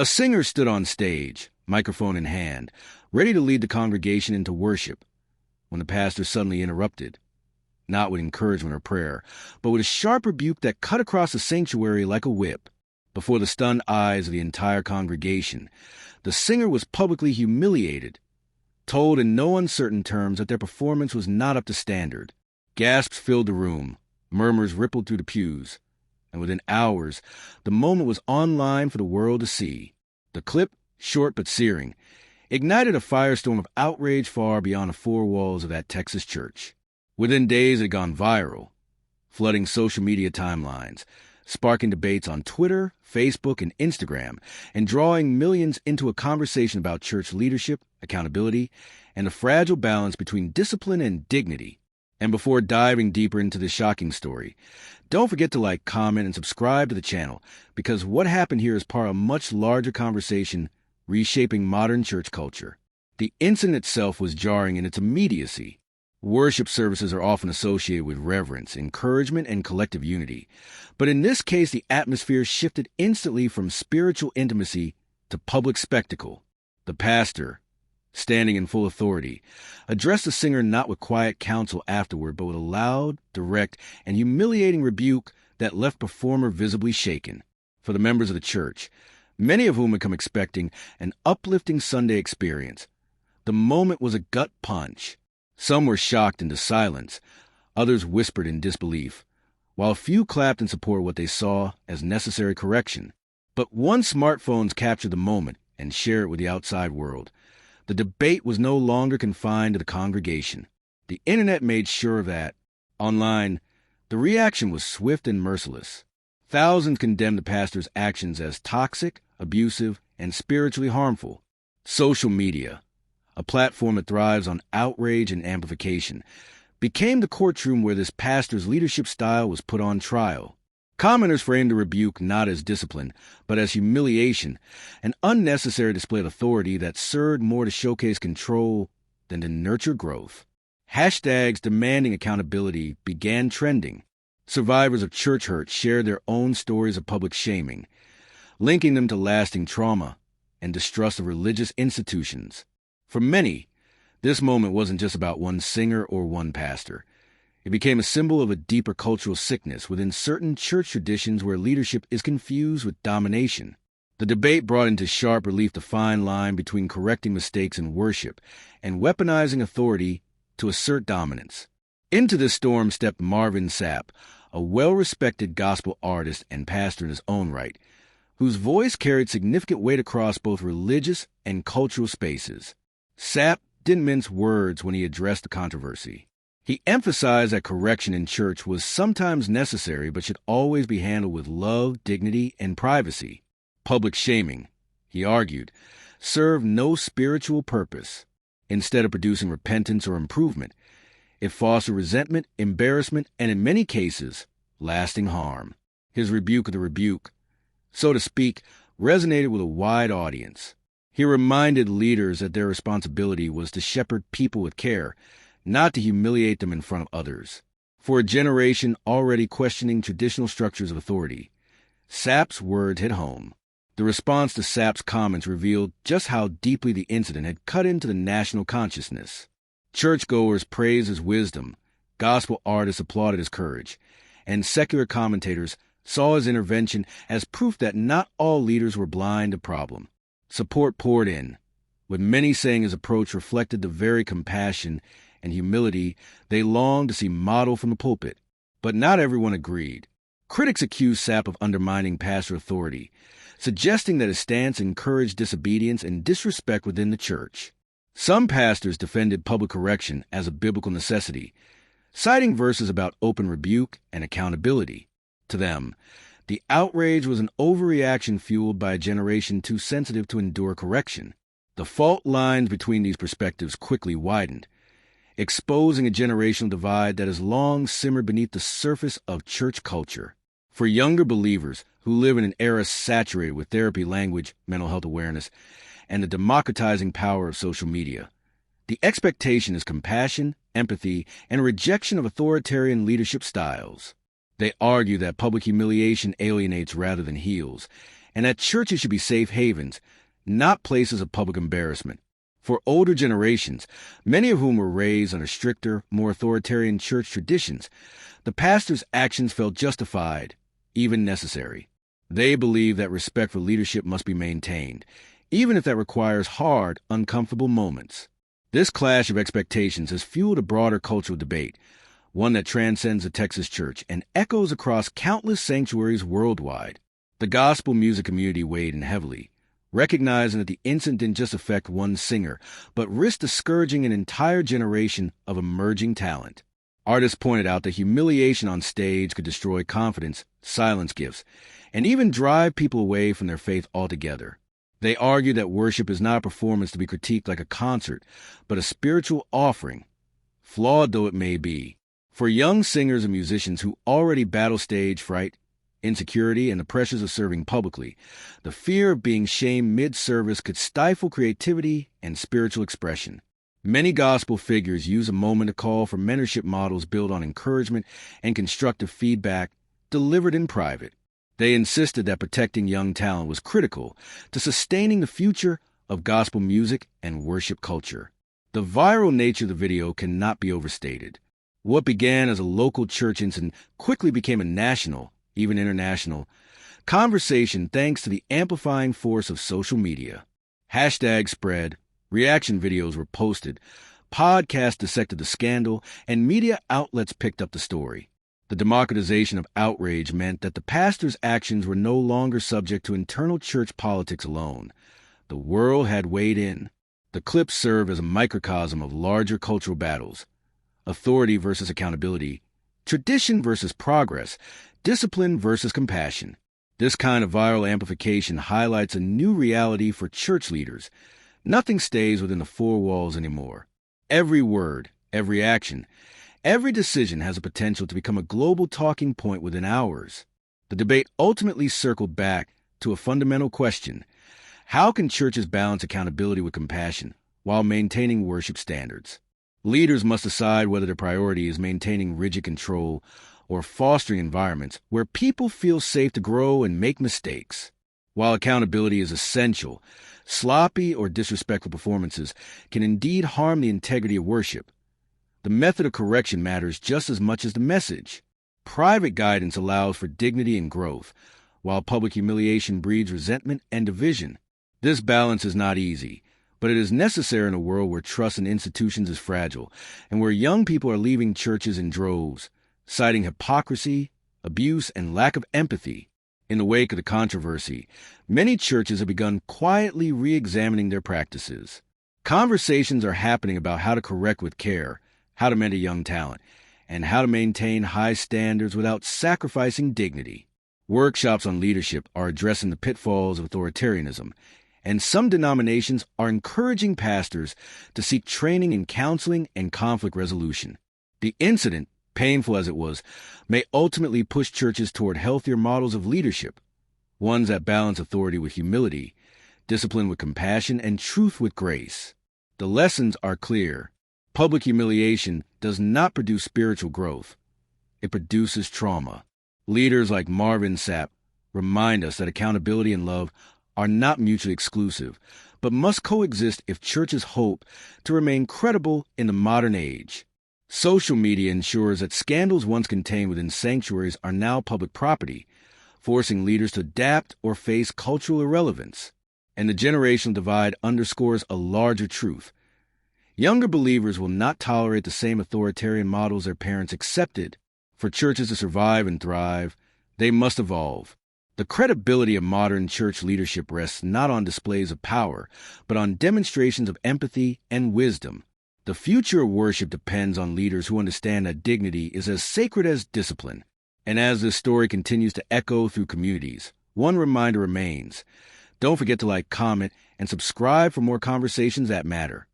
A singer stood on stage, microphone in hand, ready to lead the congregation into worship, when the pastor suddenly interrupted, not with encouragement or prayer, but with a sharp rebuke that cut across the sanctuary like a whip. Before the stunned eyes of the entire congregation, the singer was publicly humiliated, told in no uncertain terms that their performance was not up to standard. Gasps filled the room, murmurs rippled through the pews, and within hours, the moment was online for the world to see. The clip, short but searing, ignited a firestorm of outrage far beyond the four walls of that Texas church. Within days, it had gone viral, flooding social media timelines, sparking debates on Twitter, Facebook, and Instagram, and drawing millions into a conversation about church leadership, accountability, and the fragile balance between discipline and dignity. And before diving deeper into this shocking story, don't forget to like, comment, and subscribe to the channel, because what happened here is part of a much larger conversation reshaping modern church culture. The incident itself was jarring in its immediacy. Worship services are often associated with reverence, encouragement, and collective unity. But in this case, the atmosphere shifted instantly from spiritual intimacy to public spectacle. The pastor, standing in full authority, addressed the singer not with quiet counsel afterward, but with a loud, direct, and humiliating rebuke that left the performer visibly shaken. For the members of the church, many of whom had come expecting an uplifting Sunday experience, the moment was a gut punch. Some were shocked into silence, others whispered in disbelief, while few clapped in support of what they saw as necessary correction. But once smartphones captured the moment and shared it with the outside world, the debate was no longer confined to the congregation. The internet made sure of that. Online, the reaction was swift and merciless. Thousands condemned the pastor's actions as toxic, abusive, and spiritually harmful. Social media, a platform that thrives on outrage and amplification, became the courtroom where this pastor's leadership style was put on trial. Commenters framed the rebuke not as discipline, but as humiliation, an unnecessary display of authority that served more to showcase control than to nurture growth. Hashtags demanding accountability began trending. Survivors of church hurt shared their own stories of public shaming, linking them to lasting trauma and distrust of religious institutions. For many, this moment wasn't just about one singer or one pastor. It became a symbol of a deeper cultural sickness within certain church traditions where leadership is confused with domination. The debate brought into sharp relief the fine line between correcting mistakes in worship and weaponizing authority to assert dominance. Into this storm stepped Marvin Sapp, a well-respected gospel artist and pastor in his own right, whose voice carried significant weight across both religious and cultural spaces. Sapp didn't mince words when he addressed the controversy. He emphasized that correction in church was sometimes necessary but should always be handled with love, dignity, and privacy. Public shaming, he argued, served no spiritual purpose. Instead of producing repentance or improvement, it fostered resentment, embarrassment, and in many cases, lasting harm. His rebuke of the rebuke, so to speak, resonated with a wide audience. He reminded leaders that their responsibility was to shepherd people with care, not to humiliate them in front of others. For a generation already questioning traditional structures of authority, Sapp's words hit home. The response to Sapp's comments revealed just how deeply the incident had cut into the national consciousness. Churchgoers praised his wisdom, gospel artists applauded his courage, and secular commentators saw his intervention as proof that not all leaders were blind to problem. Support poured in, with many saying his approach reflected the very compassion and humility they longed to see modeled from the pulpit. But not everyone agreed. Critics accused Sapp of undermining pastor authority, suggesting that his stance encouraged disobedience and disrespect within the church. Some pastors defended public correction as a biblical necessity, citing verses about open rebuke and accountability. To them, the outrage was an overreaction fueled by a generation too sensitive to endure correction. The fault lines between these perspectives quickly widened, exposing a generational divide that has long simmered beneath the surface of church culture. For younger believers who live in an era saturated with therapy language, mental health awareness, and the democratizing power of social media, the expectation is compassion, empathy, and rejection of authoritarian leadership styles. They argue that public humiliation alienates rather than heals, and that churches should be safe havens, not places of public embarrassment. For older generations, many of whom were raised under stricter, more authoritarian church traditions, the pastor's actions felt justified, even necessary. They believed that respect for leadership must be maintained, even if that requires hard, uncomfortable moments. This clash of expectations has fueled a broader cultural debate, one that transcends the Texas church and echoes across countless sanctuaries worldwide. The gospel music community weighed in heavily, recognizing that the incident didn't just affect one singer, but risked discouraging an entire generation of emerging talent. Artists pointed out that humiliation on stage could destroy confidence, silence gifts, and even drive people away from their faith altogether. They argued that worship is not a performance to be critiqued like a concert, but a spiritual offering, flawed though it may be. For young singers and musicians who already battle stage fright, insecurity, and the pressures of serving publicly, the fear of being shamed mid-service could stifle creativity and spiritual expression. Many gospel figures use a moment to call for mentorship models built on encouragement and constructive feedback delivered in private. They insisted that protecting young talent was critical to sustaining the future of gospel music and worship culture. The viral nature of the video cannot be overstated. What began as a local church incident quickly became a national, even international, conversation thanks to the amplifying force of social media. Hashtags spread, reaction videos were posted, podcasts dissected the scandal, and media outlets picked up the story. The democratization of outrage meant that the pastor's actions were no longer subject to internal church politics alone. The world had weighed in. The clips serve as a microcosm of larger cultural battles: authority versus accountability, tradition versus progress, discipline versus compassion. This kind of viral amplification highlights a new reality for church leaders. Nothing stays within the four walls anymore. Every word, every action, every decision has a potential to become a global talking point within hours. The debate ultimately circled back to a fundamental question: how can churches balance accountability with compassion while maintaining worship standards? Leaders must decide whether their priority is maintaining rigid control or fostering environments where people feel safe to grow and make mistakes. While accountability is essential, sloppy or disrespectful performances can indeed harm the integrity of worship. The method of correction matters just as much as the message. Private guidance allows for dignity and growth, while public humiliation breeds resentment and division. This balance is not easy, but it is necessary in a world where trust in institutions is fragile and where young people are leaving churches in droves, citing hypocrisy, abuse, and lack of empathy. In the wake of the controversy, many churches have begun quietly re-examining their practices. Conversations are happening about how to correct with care, how to mentor young talent, and how to maintain high standards without sacrificing dignity. Workshops on leadership are addressing the pitfalls of authoritarianism, and some denominations are encouraging pastors to seek training in counseling and conflict resolution. The incident, painful as it was, may ultimately push churches toward healthier models of leadership, ones that balance authority with humility, discipline with compassion, and truth with grace. The lessons are clear. Public humiliation does not produce spiritual growth. It produces trauma. Leaders like Marvin Sapp remind us that accountability and love are not mutually exclusive, but must coexist if churches hope to remain credible in the modern age. Social media ensures that scandals once contained within sanctuaries are now public property, forcing leaders to adapt or face cultural irrelevance. And the generational divide underscores a larger truth. Younger believers will not tolerate the same authoritarian models their parents accepted. For churches to survive and thrive, they must evolve. The credibility of modern church leadership rests not on displays of power, but on demonstrations of empathy and wisdom. The future of worship depends on leaders who understand that dignity is as sacred as discipline. And as this story continues to echo through communities, one reminder remains: don't forget to like, comment, and subscribe for more conversations that matter.